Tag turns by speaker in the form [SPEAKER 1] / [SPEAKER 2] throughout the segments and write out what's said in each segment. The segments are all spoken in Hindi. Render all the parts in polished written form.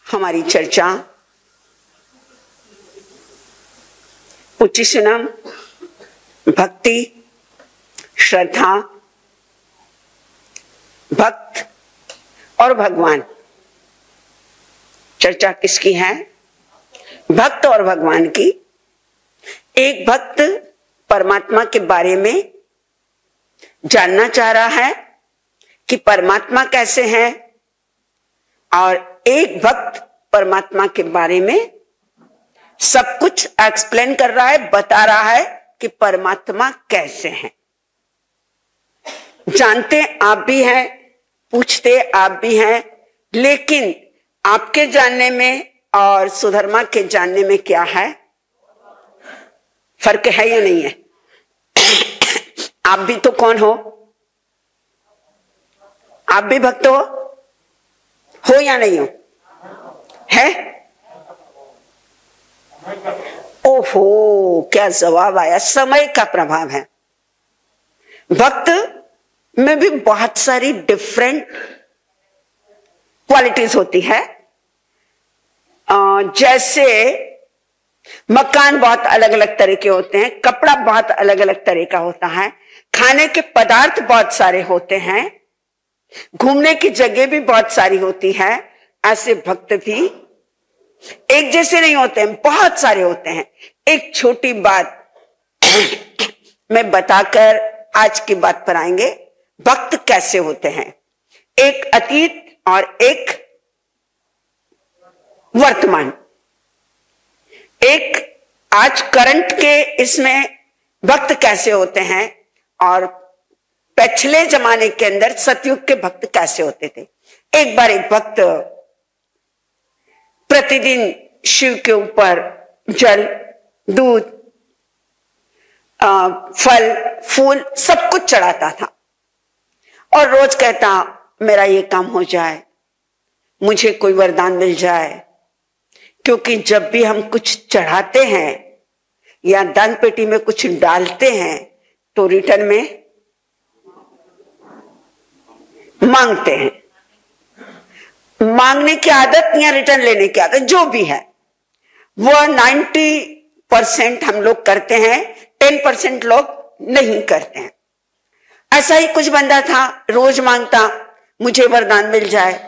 [SPEAKER 1] हमारी चर्चा उच्चीसुनम, भक्ति, श्रद्धा, भक्त और भगवान। चर्चा किसकी है? भक्त और भगवान की। एक भक्त परमात्मा के बारे में जानना चाह रहा है कि परमात्मा कैसे है, और एक भक्त परमात्मा के बारे में सब कुछ एक्सप्लेन कर रहा है, बता रहा है कि परमात्मा कैसे है। जानते आप भी हैं, पूछते आप भी हैं, लेकिन आपके जानने में और सुधर्मा के जानने में क्या है? फर्क है या नहीं है? आप भी तो कौन हो? आप भी भक्त हो या नहीं हो? है? ओहो, क्या जवाब आया! समय का प्रभाव है। भक्त में भी बहुत सारी डिफरेंट क्वालिटीज होती है। जैसे मकान बहुत अलग अलग तरह के होते हैं, कपड़ा बहुत अलग अलग तरह का होता है, खाने के पदार्थ बहुत सारे होते हैं, घूमने की जगह भी बहुत सारी होती है। ऐसे भक्त भी एक जैसे नहीं होते हैं, बहुत सारे होते हैं। एक छोटी बात मैं बताकर आज की बात पर आएंगे। भक्त कैसे होते हैं? एक अतीत और एक वर्तमान, एक आज करंट के इसमें भक्त कैसे होते हैं, और पिछले जमाने के अंदर सतयुग के भक्त कैसे होते थे। एक बार एक भक्त प्रतिदिन शिव के ऊपर जल, दूध, फल, फूल सब कुछ चढ़ाता था, और रोज कहता मेरा ये काम हो जाए, मुझे कोई वरदान मिल जाए। क्योंकि जब भी हम कुछ चढ़ाते हैं या दान पेटी में कुछ डालते हैं तो रिटर्न में मांगते हैं। मांगने की आदत या रिटर्न लेने की आदत जो भी है, वह 90% हम लोग करते हैं, 10% लोग नहीं करते हैं। ऐसा ही कुछ बंदा था, रोज मांगता मुझे वरदान मिल जाए।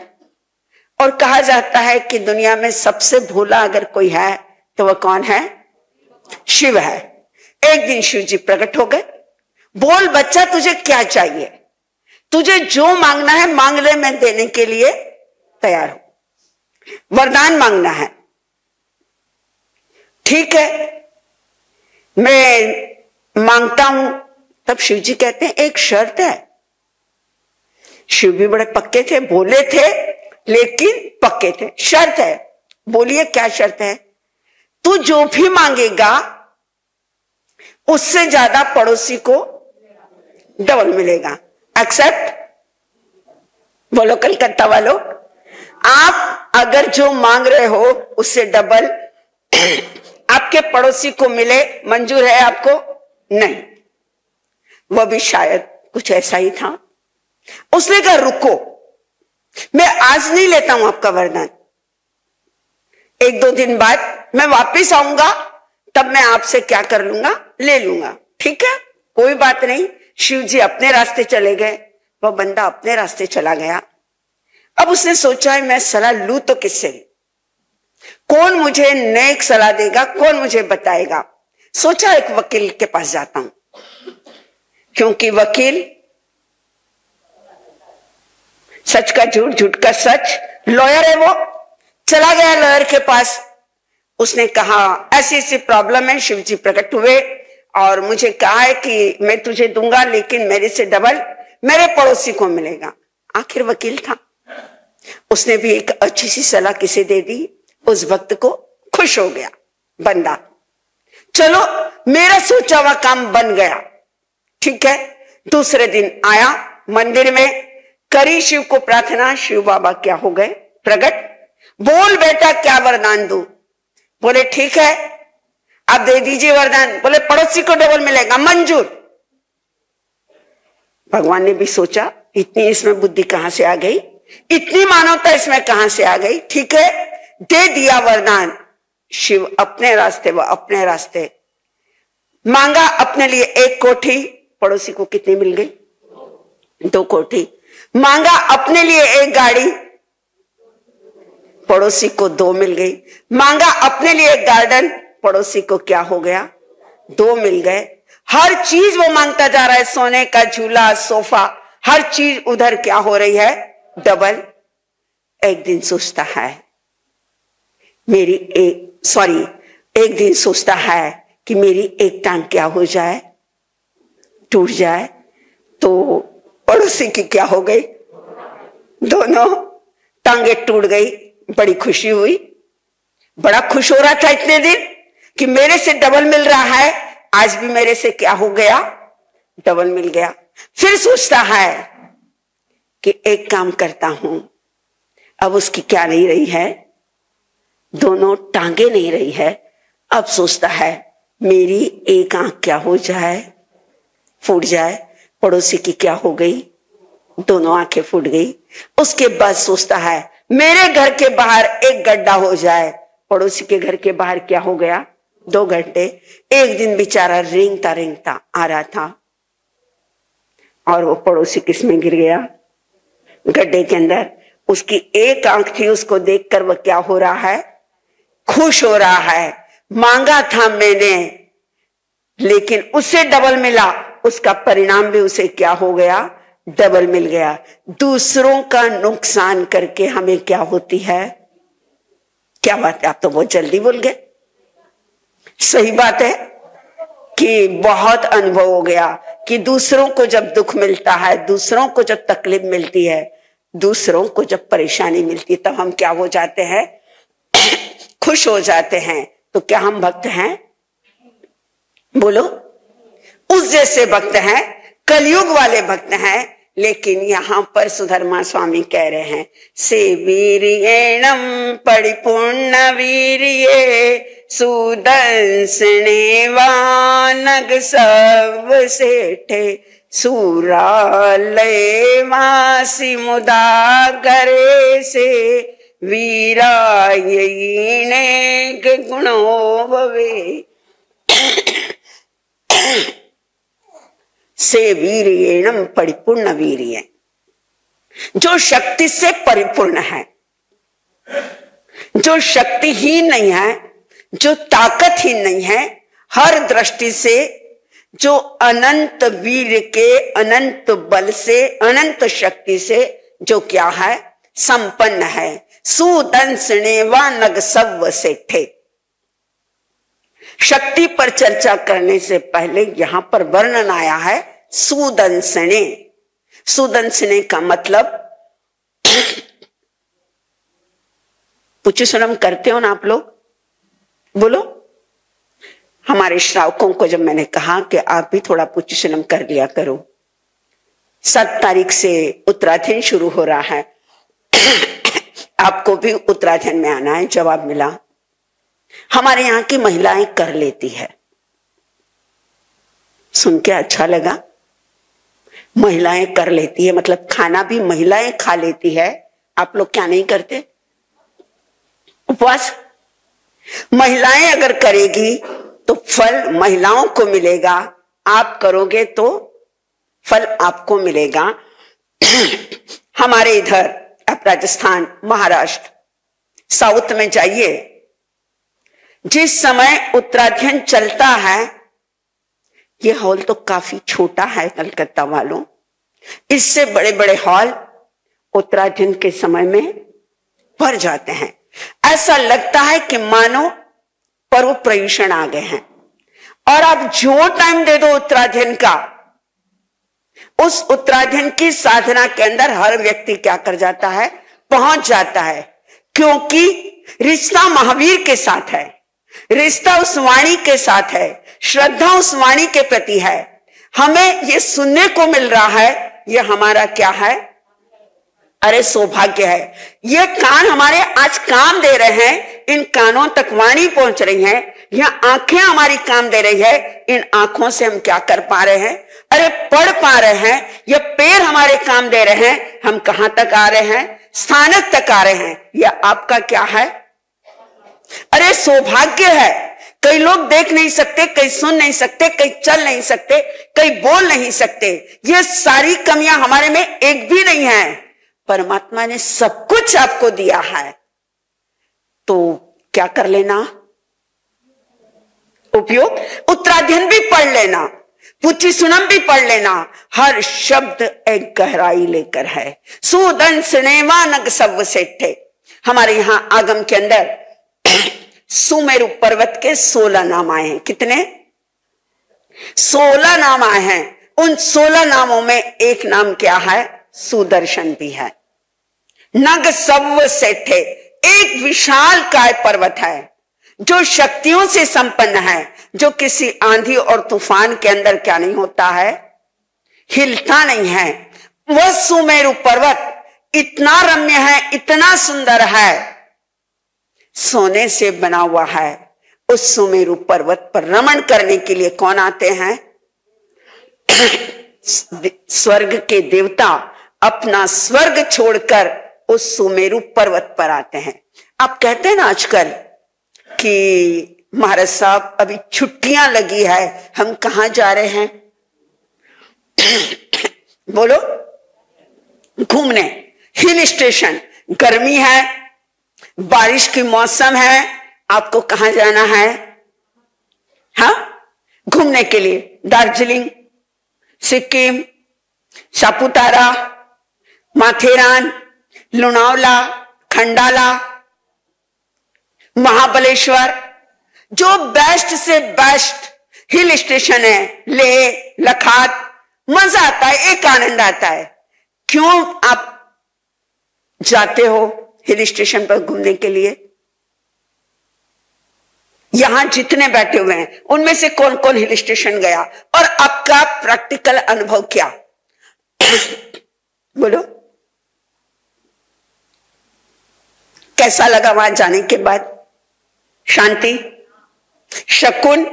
[SPEAKER 1] और कहा जाता है कि दुनिया में सबसे भोला अगर कोई है तो वह कौन है? शिव है। एक दिन शिव जी प्रकट हो गए। बोल बच्चा, तुझे क्या चाहिए? तुझे जो मांगना है मांग ले, मैं देने के लिए तैयार हूं। वरदान मांगना है, ठीक है, मैं मांगता हूं। तब शिव जी कहते हैं एक शर्त है। शिव भी बड़े पक्के थे, बोले थे लेकिन पक्के थे। शर्त है। बोलिए क्या शर्त है? तू जो भी मांगेगा उससे ज्यादा पड़ोसी को डबल मिलेगा। एक्सेप्ट? बोलो कलकत्ता वालों, आप अगर जो मांग रहे हो उससे डबल आपके पड़ोसी को मिले, मंजूर है आपको? नहीं। वह भी शायद कुछ ऐसा ही था। उसने कहा रुको, मैं आज नहीं लेता हूं आपका वरदान, 1-2 दिन बाद मैं वापिस आऊंगा, तब मैं आपसे क्या कर लूंगा? ले लूंगा। ठीक है, कोई बात नहीं। शिव जी अपने रास्ते चले गए, वह बंदा अपने रास्ते चला गया। अब उसने सोचा है मैं सलाह लूं तो किससे? कौन मुझे नेक सलाह देगा, कौन मुझे बताएगा? सोचा एक वकील के पास जाता हूं, क्योंकि वकील सच का झूठ, झूठ का सच, लॉयर है वो। चला गया लॉयर के पास। उसने कहा ऐसी ऐसी प्रॉब्लम है, शिव जी प्रकट हुए और मुझे कहा है कि मैं तुझे दूंगा, लेकिन मेरे से डबल मेरे पड़ोसी को मिलेगा। आखिर वकील था, उसने भी एक अच्छी सी सलाह किसे दे दी, उस भक्त को। खुश हो गया बंदा, चलो मेरा सोचा हुआ काम बन गया। ठीक है, दूसरे दिन आया मंदिर में, करी शिव को प्रार्थना। शिव बाबा क्या हो गए? प्रकट। बोल बेटा क्या वरदान दूं? बोले ठीक है, आप दे दीजिए वरदान। बोले पड़ोसी को डबल मिलेगा। मंजूर। भगवान ने भी सोचा इतनी इसमें बुद्धि कहां से आ गई, इतनी मानवता इसमें कहां से आ गई। ठीक है, दे दिया वरदान, शिव अपने रास्ते व अपने रास्ते। मांगा अपने लिए 1 कोठी, पड़ोसी को कितनी मिल गई? 2 कोठी। मांगा अपने लिए 1 गाड़ी, पड़ोसी को 2 मिल गई। मांगा अपने लिए 1 गार्डन, पड़ोसी को क्या हो गया? 2 मिल गए। हर चीज वो मांगता जा रहा है, सोने का झूला, सोफा, हर चीज उधर क्या हो रही है? डबल। एक दिन सोचता है एक दिन सोचता है कि मेरी 1 टांग क्या हो जाए? टूट जाए। तो पड़ोसी की क्या हो गई? दोनों टांगे टूट गई। बड़ी खुशी हुई, बड़ा खुश हो रहा था इतने दिन कि मेरे से डबल मिल रहा है, आज भी मेरे से क्या हो गया? डबल मिल गया। फिर सोचता है कि एक काम करता हूं, अब उसकी क्या नहीं रही है? दोनों टांगे नहीं रही है। अब सोचता है मेरी 1 आंख क्या हो जाए? फूट जाए। पड़ोसी की क्या हो गई? दोनों आंखें फूट गई। उसके बाद सोचता है मेरे घर के बाहर 1 गड्ढा हो जाए। पड़ोसी के घर के बाहर क्या हो गया? 2 घंटे। एक दिन बेचारा रेंगता रेंगता आ रहा था और वो पड़ोसी किसमें गिर गया? गड्ढे के अंदर। उसकी 1 आंख थी, उसको देखकर वह क्या हो रहा है? खुश हो रहा है। मांगा था मैंने, लेकिन उससे डबल मिला। उसका परिणाम भी उसे क्या हो गया? डबल मिल गया। दूसरों का नुकसान करके हमें क्या होती है? क्या बात है, आप तो बहुत जल्दी बोल गए। सही बात है कि बहुत अनुभव हो गया कि दूसरों को जब दुख मिलता है, दूसरों को जब तकलीफ मिलती है, दूसरों को जब परेशानी मिलती है, तब हम क्या हो जाते हैं? खुश हो जाते हैं। तो क्या हम भक्त हैं? बोलो। उस जैसे भक्त हैं, कलयुग वाले भक्त हैं। लेकिन यहां पर सुधर्मा स्वामी कह रहे हैं, से वीर्येणम परिपूर्ण वीर्ये सुदर्शने वानग सब सेठे सूरालय मासी मुदा करे से वीरायने के गुणो भवे। से वीर्येणम परिपूर्ण वीर्य, जो शक्ति से परिपूर्ण है, जो शक्तिहीन नहीं है, जो ताकतहीन नहीं है, हर दृष्टि से जो अनंत वीर के, अनंत बल से, अनंत शक्ति से जो क्या है? संपन्न है। सुदंसने व नग सव सेठे। शक्ति पर चर्चा करने से पहले यहां पर वर्णन आया है सुदंसने। सुदंसने का मतलब पुचुसनम करते हो ना आप लोग? बोलो। हमारे श्रावकों को जब मैंने कहा कि आप भी थोड़ा पुचुसनम कर लिया करो, 7 तारीख से उत्तरायण शुरू हो रहा है, आपको भी उत्तरायण में आना है। जवाब मिला, हमारे यहां की महिलाएं कर लेती है। सुन के अच्छा लगा। महिलाएं कर लेती है मतलब खाना भी महिलाएं खा लेती है। आप लोग क्या नहीं करते? उपवास। महिलाएं अगर करेगी तो फल महिलाओं को मिलेगा, आप करोगे तो फल आपको मिलेगा। हमारे इधर आप राजस्थान, महाराष्ट्र, साउथ में जाइए, जिस समय उत्तरायण चलता है, ये हॉल तो काफी छोटा है कलकत्ता वालों, इससे बड़े बड़े हॉल उत्तरायण के समय में भर जाते हैं। ऐसा लगता है कि मानो पर्व प्रयुषण आ गए हैं। और आप जो टाइम दे दो उत्तरायण का, उस उत्तरायण की साधना के अंदर हर व्यक्ति क्या कर जाता है? पहुंच जाता है। क्योंकि रिश्ता महावीर के साथ है, रिश्ता उस वाणी के साथ है, श्रद्धा उस वाणी के प्रति है। हमें ये सुनने को मिल रहा है, ये हमारा क्या है? अरे सौभाग्य है। ये कान हमारे आज काम दे रहे हैं, इन कानों तक वाणी पहुंच रही है। यह आंखें हमारी काम दे रही है, इन आंखों से हम क्या कर पा रहे हैं? अरे पढ़ पा रहे हैं। ये पैर हमारे काम दे रहे हैं, हम कहां तक आ रहे हैं? स्थानक तक आ रहे हैं। यह आपका क्या है? अरे सौभाग्य है, कई लोग देख नहीं सकते, कई सुन नहीं सकते, कई चल नहीं सकते, कई बोल नहीं सकते। ये सारी कमियां हमारे में एक भी नहीं है। परमात्मा ने सब कुछ आपको दिया है, तो क्या कर लेना? उपयोग। उत्तराध्ययन भी पढ़ लेना, पुच्ची सुनम भी पढ़ लेना। हर शब्द एक गहराई लेकर है। सुदन स्नेवानग सब सेठे। हमारे यहां आगम के अंदर सुमेरु पर्वत के 16 नाम आए हैं। कितने? 16 नाम आए हैं। उन 16 नामों में एक नाम क्या है? सुदर्शन भी है। नग सव सेठे, एक विशाल काय पर्वत है जो शक्तियों से संपन्न है, जो किसी आंधी और तूफान के अंदर क्या नहीं होता है? हिलता नहीं है। वह सुमेरु पर्वत इतना रम्य है, इतना सुंदर है, सोने से बना हुआ है। उस सुमेरु पर्वत पर रमण करने के लिए कौन आते हैं? स्वर्ग के देवता अपना स्वर्ग छोड़कर उस सुमेरु पर्वत पर आते हैं। आप कहते हैं ना आजकल कि महाराज साहब अभी छुट्टियां लगी है, हम कहां जा रहे हैं? बोलो, घूमने, हिल स्टेशन। गर्मी है, बारिश की मौसम है, आपको कहां जाना है? हाँ, घूमने के लिए। दार्जिलिंग, सिक्किम, सापुतारा, माथेरान, लोनावला, खंडाला, महाबलेश्वर, जो बेस्ट से बेस्ट हिल स्टेशन है, लेह लद्दाख, मजा आता है, एक आनंद आता है। क्यों आप जाते हो हिल स्टेशन पर घूमने के लिए? यहां जितने बैठे हुए हैं उनमें से कौन कौन हिल स्टेशन गया और आपका प्रैक्टिकल अनुभव क्या? बोलो, कैसा लगा वहां जाने के बाद? शांति, सुकून,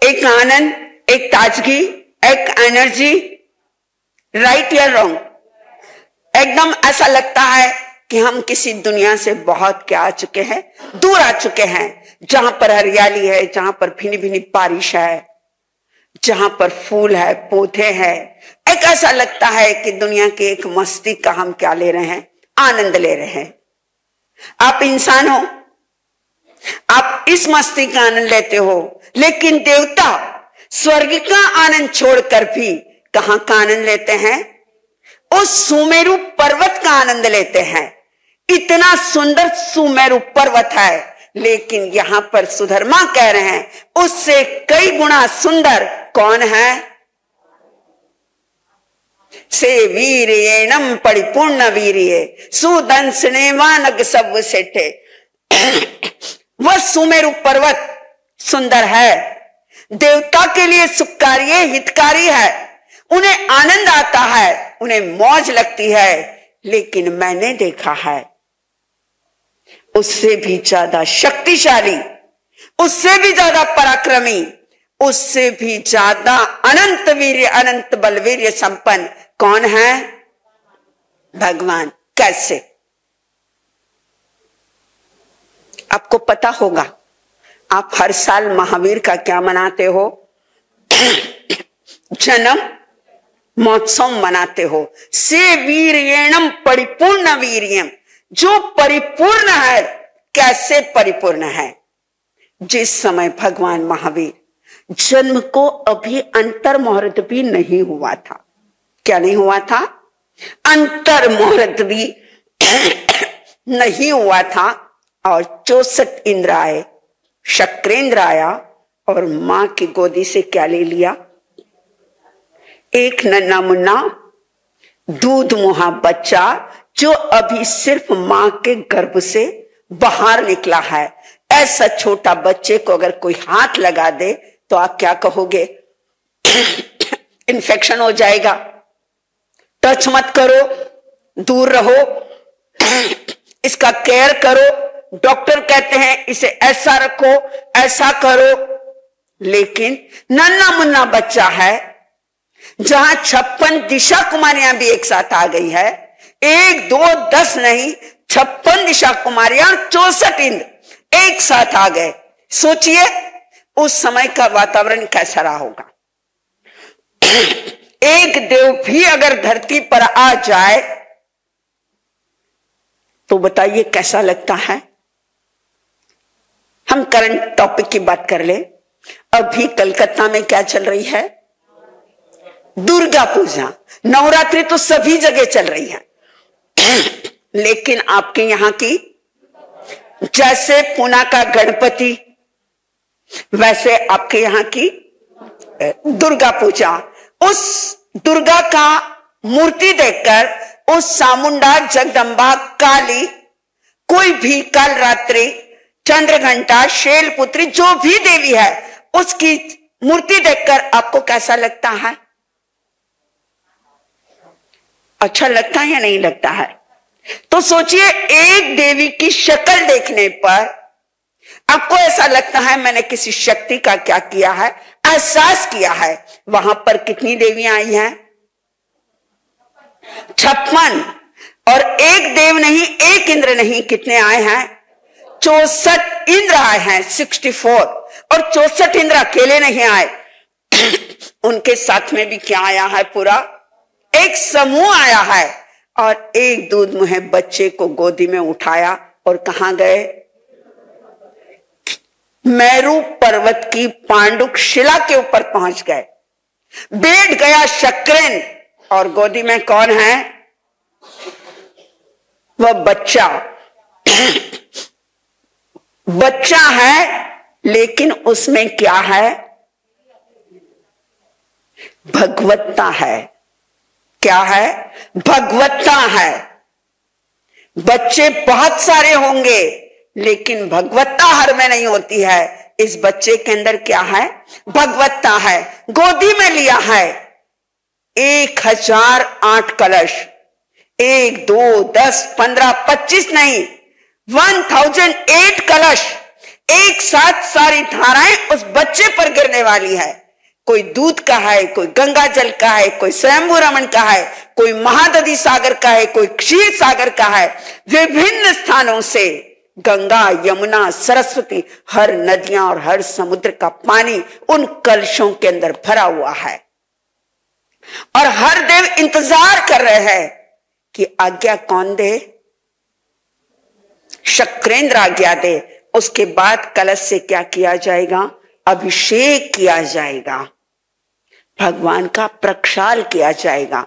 [SPEAKER 1] एक आनंद, एक ताजगी, एक एनर्जी। राइट या रॉन्ग? एकदम ऐसा लगता है कि हम किसी दुनिया से बहुत क्या आ चुके हैं, दूर आ चुके हैं, जहां पर हरियाली है, जहां पर भीनी भीनी बारिश है, जहां पर फूल है, पौधे हैं। एक ऐसा लगता है कि दुनिया की एक मस्ती का हम क्या ले रहे हैं? आनंद ले रहे हैं। आप इंसान हो, आप इस मस्ती का आनंद लेते हो, लेकिन देवता स्वर्ग का आनंद छोड़कर भी कहां का आनंद लेते हैं? उस सुमेरु पर्वत का आनंद लेते हैं। इतना सुंदर सुमेरु पर्वत है, लेकिन यहां पर सुधर्मा कह रहे हैं उससे कई गुना सुंदर कौन है? से वीर्येणम परिपूर्ण वीर्ये सुदंसने वानग सब सेठे। वह सुमेरु पर्वत सुंदर है, देवता के लिए सुखकारी है, हितकारी है, उन्हें आनंद आता है, उन्हें मौज लगती है। लेकिन मैंने देखा है उससे भी ज्यादा शक्तिशाली, उससे भी ज्यादा पराक्रमी, उससे भी ज्यादा अनंत वीर्य, अनंत बलवीर्य संपन्न कौन है? भगवान। कैसे? आपको पता होगा, आप हर साल महावीर का क्या मनाते हो? जन्म महोत्सव मनाते हो। से वीर्येणम परिपूर्ण वीर्यम, जो परिपूर्ण है। कैसे परिपूर्ण है? जिस समय भगवान महावीर जन्म को अभी अंतर मुहूर्त भी नहीं हुआ था। क्या नहीं हुआ था? अंतर मुहूर्त भी नहीं हुआ था। और 64 इंद्र आए, शक्रेंद्र आया और मां की गोदी से क्या ले लिया? एक नन्ना मुन्ना दूध मुहा बच्चा, जो अभी सिर्फ मां के गर्भ से बाहर निकला है। ऐसा छोटा बच्चे को अगर कोई हाथ लगा दे तो आप क्या कहोगे? इन्फेक्शन हो जाएगा, टच मत करो, दूर रहो, इसका केयर करो। डॉक्टर कहते हैं इसे ऐसा रखो, ऐसा करो। लेकिन नन्ना मुन्ना बच्चा है, जहां 56 दिशा कुमारियां भी एक साथ आ गई है। 1 2 10 नहीं, 56 दिशा कुमारियां, 64 इंद्र एक साथ आ गए। सोचिए उस समय का वातावरण कैसा रहा होगा। एक देव भी अगर धरती पर आ जाए तो बताइए कैसा लगता है। हम करंट टॉपिक की बात कर ले। अभी कलकत्ता में क्या चल रही है? दुर्गा पूजा। नवरात्रि तो सभी जगह चल रही है, लेकिन आपके यहां की जैसे पुणे का गणपति, वैसे आपके यहां की दुर्गा पूजा। उस दुर्गा का मूर्ति देखकर उस चामुंडा, जगदम्बा, काली, कोई भी काल रात्रि, चंद्रघंटा, शैलपुत्री, जो भी देवी है, उसकी मूर्ति देखकर आपको कैसा लगता है? अच्छा लगता है या नहीं लगता है? तो सोचिए एक देवी की शक्ल देखने पर आपको ऐसा लगता है मैंने किसी शक्ति का क्या किया है, एहसास किया है। वहां पर कितनी देवियां आई हैं? 56। और एक देव नहीं, एक इंद्र नहीं, कितने आए हैं? 64 इंद्र आए हैं, 64। और 64 इंद्र अकेले नहीं आए, उनके साथ में भी क्या आया है? पूरा एक समूह आया है। और एक दूध मुहे बच्चे को गोदी में उठाया और कहां गए? मेरू पर्वत की पांडुक शिला के ऊपर पहुंच गए। बैठ गया शक्रेन, और गोदी में कौन है? वह बच्चा। बच्चा है, लेकिन उसमें क्या है? भगवत्ता है। क्या है? भगवत्ता है। बच्चे बहुत सारे होंगे, लेकिन भगवत्ता हर में नहीं होती है। इस बच्चे के अंदर क्या है? भगवत्ता है। गोदी में लिया है 1008 कलश। 1, 2, 10, 15, 25 नहीं, 1008 कलश। एक साथ सारी धाराएं उस बच्चे पर गिरने वाली है। कोई दूध का है, कोई गंगा जल का है, कोई स्वयंभू रमन का है, कोई महादधी सागर का है, कोई क्षीर सागर का है। विभिन्न स्थानों से गंगा, यमुना, सरस्वती, हर नदियां और हर समुद्र का पानी उन कलशों के अंदर भरा हुआ है। और हर देव इंतजार कर रहे हैं कि आज्ञा कौन दे? शक्रेंद्र आज्ञा दे। उसके बाद कलश से क्या किया जाएगा? अभिषेक किया जाएगा, भगवान का प्रक्षाल किया जाएगा।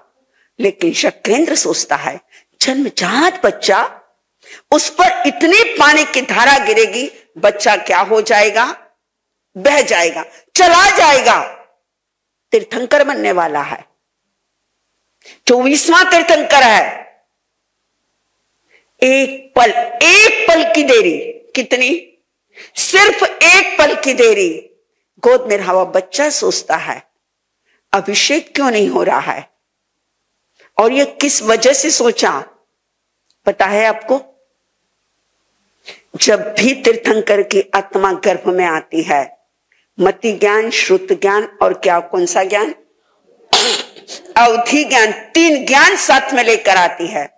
[SPEAKER 1] लेकिन शक्रेंद्र सोचता है जन्मजात बच्चा, उस पर इतनी पानी की धारा गिरेगी, बच्चा क्या हो जाएगा? बह जाएगा, चला जाएगा। तीर्थंकर बनने वाला है, 24वां तीर्थंकर है। एक पल की देरी, कितनी? सिर्फ एक पल की देरी। गोद में रहा हुआ बच्चा सोचता है अभिषेक क्यों नहीं हो रहा है? और ये किस वजह से सोचा पता है आपको? जब भी तीर्थंकर की आत्मा गर्भ में आती है, मति ज्ञान, श्रुत ज्ञान और क्या, कौन सा ज्ञान? अवधि ज्ञान, 3 ज्ञान साथ में लेकर आती है।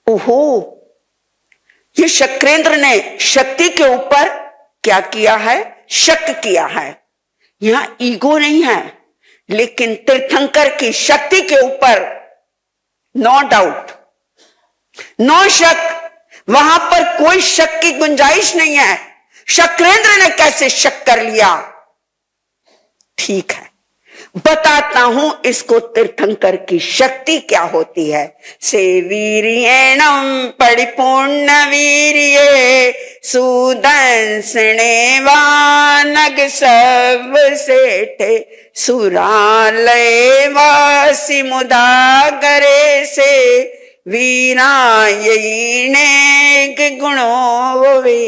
[SPEAKER 1] ओहो, ये शक्रेंद्र ने शक्ति के ऊपर क्या किया है? शक किया है। यहां ईगो नहीं है, लेकिन तीर्थंकर की शक्ति के ऊपर नो डाउट, नो शक, वहां पर कोई शक की गुंजाइश नहीं है। शक्रेंद्र ने कैसे शक कर लिया? ठीक है, बताता हूं इसको तीर्थंकर की शक्ति क्या होती है। से वीर्येणम परिपूर्ण वीर्ये सुदंसने वानग सब सेठे सुरालय वासी मुदागरे से वीरायने गुणों वे।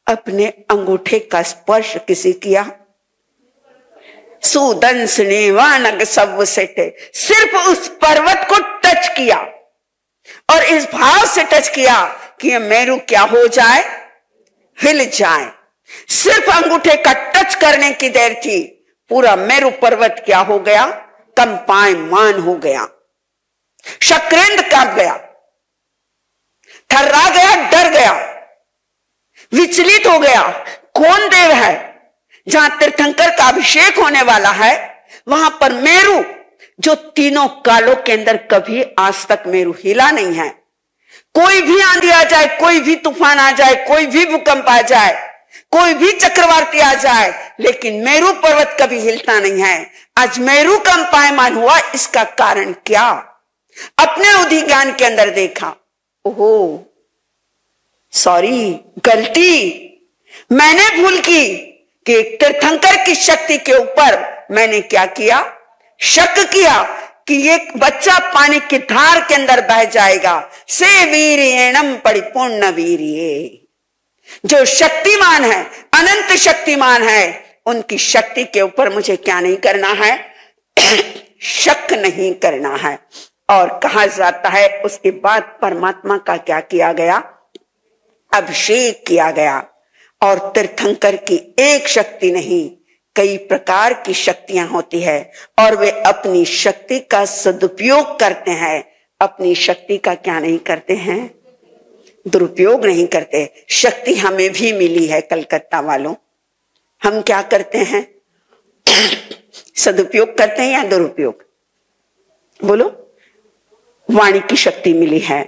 [SPEAKER 1] अपने अंगूठे का स्पर्श किसी किया? सुदंसने वानग सब सेठे, सिर्फ उस पर्वत को टच किया और इस भाव से टच किया कि ये मेरू क्या हो जाए? हिल जाए। सिर्फ अंगूठे का टच करने की देर थी, पूरा मेरू पर्वत क्या हो गया? कंपायमान हो गया। शक्रेंद्र कांप गया, थर्रा गया, डर गया। विचलित हो गया, कौन देव है? जहां तीर्थंकर का अभिषेक होने वाला है वहां पर मेरु, जो तीनों कालों के अंदर कभी आज तक मेरु हिला नहीं है। कोई भी आंधी आ जाए, कोई भी तूफान आ जाए, कोई भी भूकंप आ जाए, कोई भी चक्रवाती आ जाए, लेकिन मेरु पर्वत कभी हिलता नहीं है। आज मेरु कंपायमान हुआ, इसका कारण क्या? अपने उधि ज्ञान के अंदर देखा, ओहो सॉरी, गलती, मैंने भूल की कि तीर्थंकर की शक्ति के ऊपर मैंने क्या किया? शक किया कि ये बच्चा पानी की धार के अंदर बह जाएगा। से वीर्येणम परिपूर्ण वीर्ये, जो शक्तिमान है, अनंत शक्तिमान है, उनकी शक्ति के ऊपर मुझे क्या नहीं करना है? शक नहीं करना है। और कहा जाता है उसके बाद परमात्मा का क्या किया गया? अभिषेक किया गया। और तीर्थंकर की एक शक्ति नहीं, कई प्रकार की शक्तियां होती है और वे अपनी शक्ति का सदुपयोग करते हैं। अपनी शक्ति का क्या नहीं करते हैं? दुरुपयोग नहीं करते। शक्ति हमें भी मिली है कलकत्ता वालों, हम क्या करते हैं? सदुपयोग करते हैं या दुरुपयोग? बोलो। वाणी की शक्ति मिली है,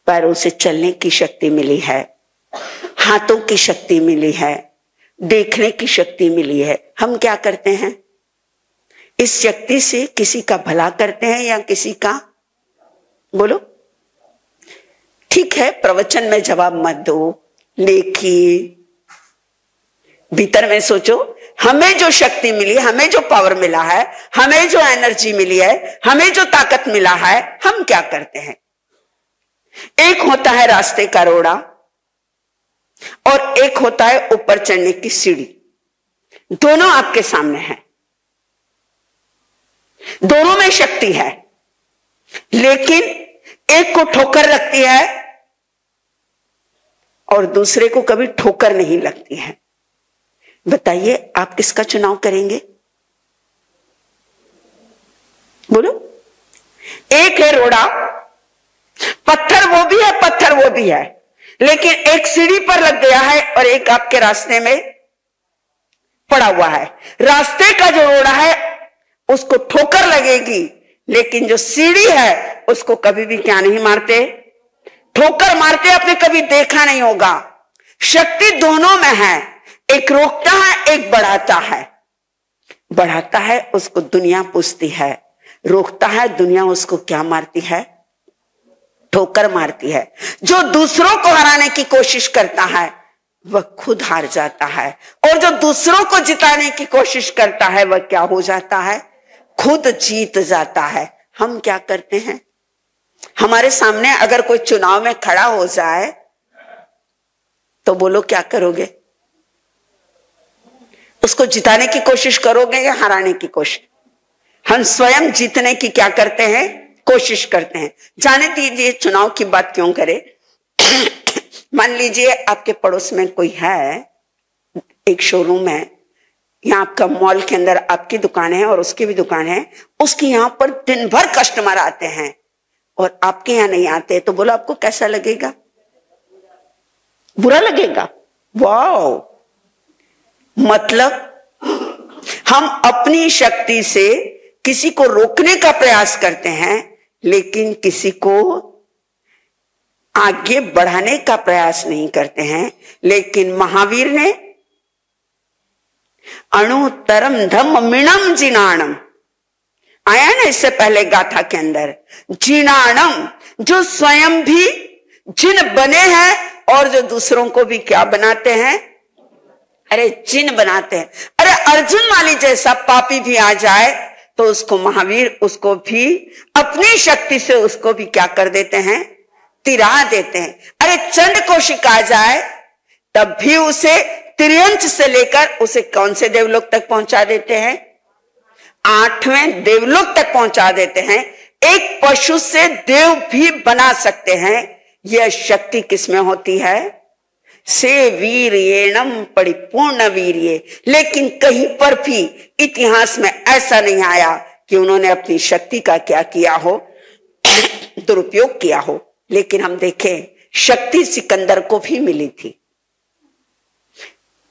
[SPEAKER 1] पैरों से चलने की शक्ति मिली है, हाथों की शक्ति मिली है, देखने की शक्ति मिली है। हम क्या करते हैं? इस शक्ति से किसी का भला करते हैं या किसी का? बोलो। ठीक है, प्रवचन में जवाब मत दो, लेकिन भीतर में सोचो, हमें जो शक्ति मिली, हमें जो पावर मिला है, हमें जो एनर्जी मिली है, हमें जो ताकत मिला है, हम क्या करते हैं? एक होता है रास्ते का रोड़ा और एक होता है ऊपर चढ़ने की सीढ़ी। दोनों आपके सामने हैं, दोनों में शक्ति है, लेकिन एक को ठोकर लगती है और दूसरे को कभी ठोकर नहीं लगती है। बताइए आप किसका चुनाव करेंगे? बोलो। एक है रोड़ा, पत्थर वो भी है, पत्थर वो भी है, लेकिन एक सीढ़ी पर लग गया है और एक आपके रास्ते में पड़ा हुआ है। रास्ते का जो रोड़ा है उसको ठोकर लगेगी, लेकिन जो सीढ़ी है उसको कभी भी क्या नहीं मारते? ठोकर मारते आपने कभी देखा नहीं होगा। शक्ति दोनों में है, एक रोकता है, एक बढ़ाता है। बढ़ाता है उसको दुनिया पूछती है, रोकता है दुनिया उसको क्या मारती है? ठोकर मारती है। जो दूसरों को हराने की कोशिश करता है वह खुद हार जाता है, और जो दूसरों को जिताने की कोशिश करता है वह क्या हो जाता है? खुद जीत जाता है। हम क्या करते हैं? हमारे सामने अगर कोई चुनाव में खड़ा हो जाए तो बोलो क्या करोगे? उसको जिताने की कोशिश करोगे या हराने की कोशिश? हम स्वयं जीतने की क्या करते हैं? कोशिश करते हैं। जाने दीजिए चुनाव की बात क्यों करें। मान लीजिए आपके पड़ोस में कोई है, एक शोरूम है, यहाँ आपका मॉल के अंदर आपकी दुकान है और उसकी भी दुकान है, उसकी यहाँ पर दिन भर कस्टमर आते हैं और आपके यहाँ नहीं आते, तो बोलो आपको कैसा लगेगा? बुरा लगेगा। वाह, मतलब हम अपनी शक्ति से किसी को रोकने का प्रयास करते हैं, लेकिन किसी को आगे बढ़ाने का प्रयास नहीं करते हैं। लेकिन महावीर ने अणुतरम धम्म मिणम जिनाणम, आया ना इससे पहले गाथा के अंदर, जिनाणम, जो स्वयं भी जिन बने हैं और जो दूसरों को भी क्या बनाते हैं? अरे जिन बनाते हैं। अरे अर्जुन वाली जैसा पापी भी आ जाए तो उसको महावीर उसको भी अपनी शक्ति से उसको भी क्या कर देते हैं? तिरा देते हैं। अरे चंड कोशिक आ जाए तब भी उसे त्रियंच से लेकर उसे कौन से देवलोक तक पहुंचा देते हैं? 8वें देवलोक तक पहुंचा देते हैं। एक पशु से देव भी बना सकते हैं। यह शक्ति किसमें होती है? से वीर्येणम परिपूर्ण वीर्ये। लेकिन कहीं पर भी इतिहास में ऐसा नहीं आया कि उन्होंने अपनी शक्ति का क्या किया हो? दुरुपयोग किया हो। लेकिन हम देखें, शक्ति सिकंदर को भी मिली थी।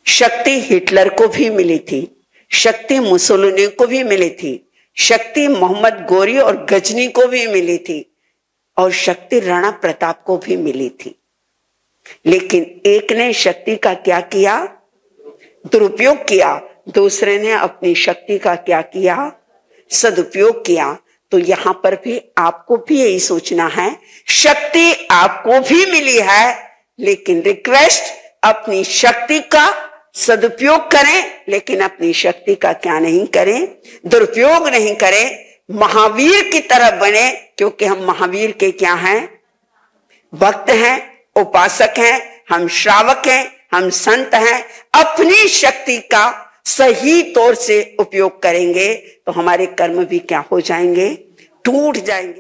[SPEAKER 1] शक्ति हिटलर को भी मिली थी, शक्ति मुसोलिनी को भी मिली थी, शक्ति मोहम्मद गोरी और गजनी को भी मिली थी, और शक्ति राणा प्रताप को भी मिली थी। लेकिन एक ने शक्ति का क्या किया? दुरुपयोग किया। दूसरे ने अपनी शक्ति का क्या किया? सदुपयोग किया। तो यहां पर भी आपको भी यही सोचना है, शक्ति आपको भी मिली है, लेकिन रिक्वेस्ट अपनी शक्ति का सदुपयोग करें, लेकिन अपनी शक्ति का क्या नहीं करें? दुरुपयोग नहीं करें। महावीर की तरह बने, क्योंकि हम महावीर के क्या हैं? भक्त हैं, उपासक हैं, हम श्रावक हैं, हम संत हैं। अपनी शक्ति का सही तौर से उपयोग करेंगे तो हमारे कर्म भी क्या हो जाएंगे? टूट जाएंगे।